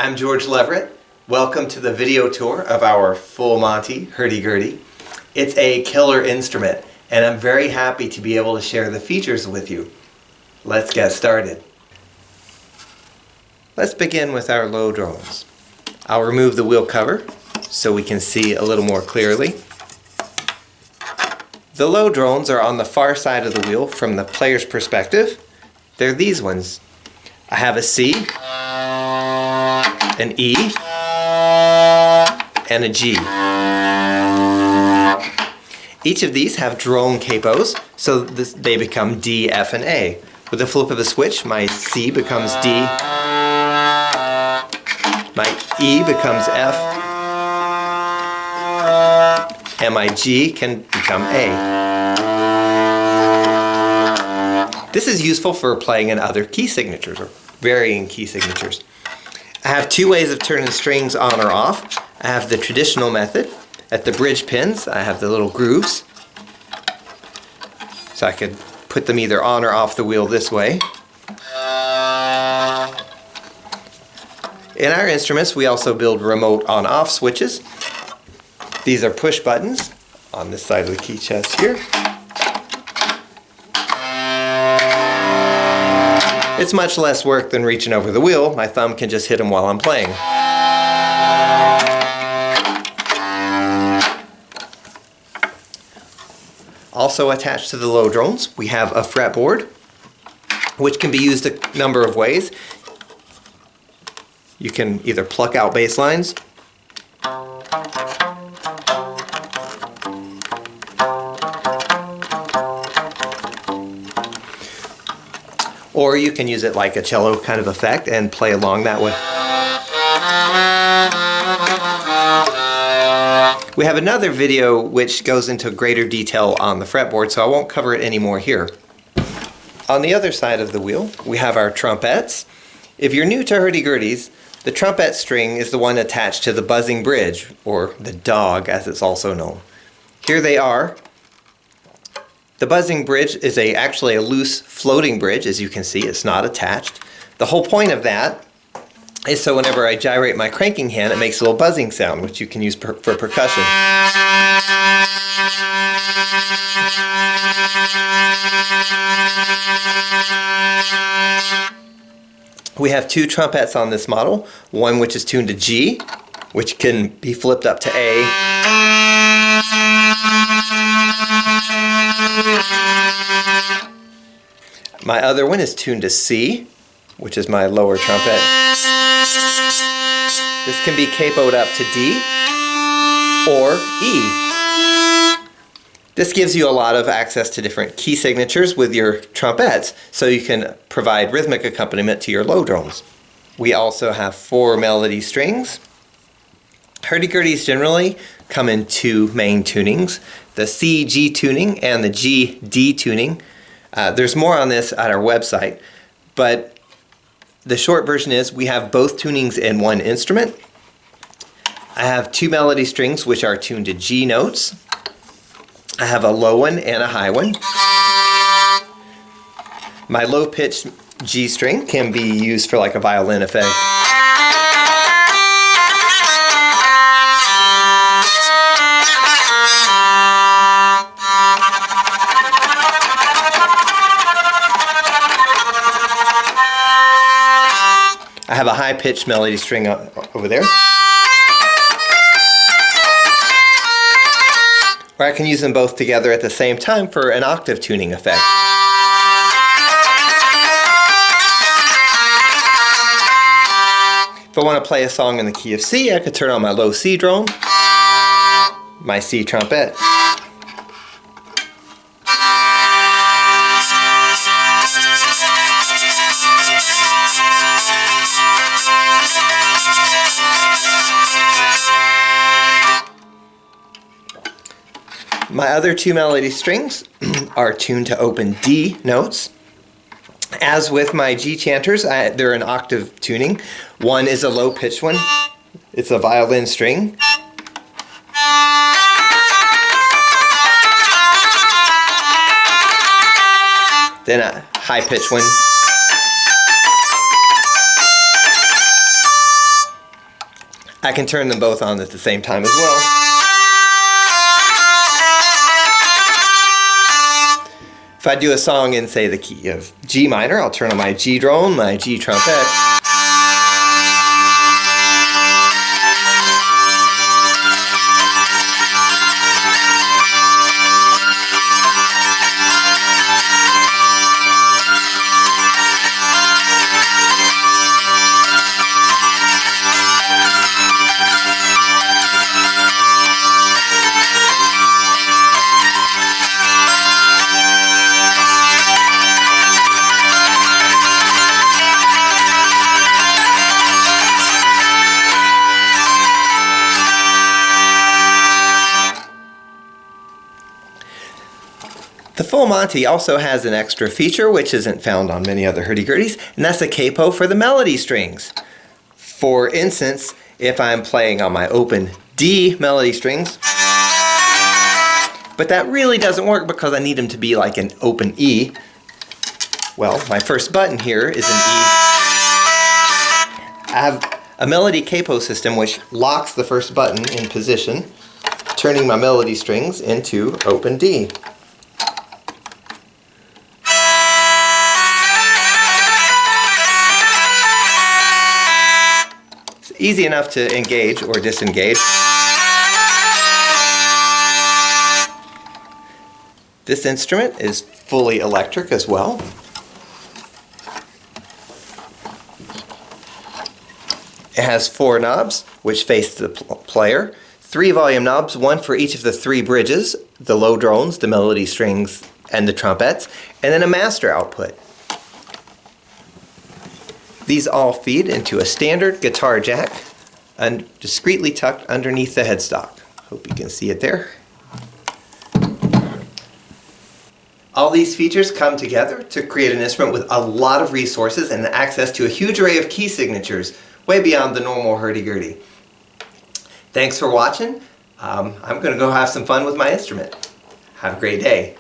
I'm George Leverett. Welcome to the video tour of our Full Monty hurdy-gurdy. It's a killer instrument, and I'm very happy to be able to share the features with you. Let's get started. Let's begin with our low drones. I'll remove the wheel cover so we can see a little more clearly. The low drones are on the far side of the wheel from the player's perspective. They're these ones. I have a C, an E, and a G. Each of these have drone capos, so they become D, F, and A. With the flip of a switch, my C becomes D, my E becomes F, and my G can become A. This is useful for playing in other key signatures, or varying key signatures. I have two ways of turning strings on or off. I have the traditional method. At the bridge pins, I have the little grooves. So I could put them either on or off the wheel this way. In our instruments, we also build remote on-off switches. These are push buttons on this side of the key chest here. It's much less work than reaching over the wheel. My thumb can just hit them while I'm playing. Also attached to the low drones, we have a fretboard, which can be used a number of ways. You can either pluck out bass lines, or you can use it like a cello kind of effect and play along that way. We have another video which goes into greater detail on the fretboard, so I won't cover it anymore here. On the other side of the wheel, we have our trumpets. If you're new to hurdy-gurdies, the trumpet string is the one attached to the buzzing bridge, or the dog as it's also known. Here they are. The buzzing bridge is actually a loose floating bridge, as you can see. It's not attached. The whole point of that is so whenever I gyrate my cranking hand, it makes a little buzzing sound, which you can use for percussion. We have two trumpets on this model, one which is tuned to G, which can be flipped up to A. My other one is tuned to C, which is my lower trumpet. This can be capoed up to D or E. This gives you a lot of access to different key signatures with your trumpets, so you can provide rhythmic accompaniment to your low drones. We also have 4 melody strings. Hurdy-gurdies generally come in 2 main tunings, the C-G tuning and the G-D tuning. There's more on this at our website, but the short version is we have both tunings in one instrument. I have 2 melody strings which are tuned to G notes. I have a low one and a high one. My low-pitched G string can be used for like a violin effect. I have a high-pitched melody string over there, where I can use them both together at the same time for an octave tuning effect. If I want to play a song in the key of C, I could turn on my low C drone, my C trumpet, my other 2 melody strings are tuned to open D notes. As with my G chanters, they're an octave tuning. One is a low-pitched one. It's a violin string. Then a high-pitched one. I can turn them both on at the same time as well. If I do a song in, say, the key of G minor, I'll turn on my G drone, my G trumpet. The Full Monty also has an extra feature which isn't found on many other hurdy-gurdies, and that's a capo for the melody strings. For instance, if I'm playing on my open D melody strings, but that really doesn't work because I need them to be like an open E. Well, my first button here is an E. I have a melody capo system which locks the first button in position, turning my melody strings into open D. Easy enough to engage or disengage. This instrument is fully electric as well. It has 4 knobs which face the player, 3 volume knobs, one for each of the 3 bridges, the low drones, the melody strings, and the trumpets, and then a master output. These all feed into a standard guitar jack and discreetly tucked underneath the headstock. Hope you can see it there. All these features come together to create an instrument with a lot of resources and access to a huge array of key signatures, way beyond the normal hurdy-gurdy. Thanks for watching. I'm going to go have some fun with my instrument. Have a great day.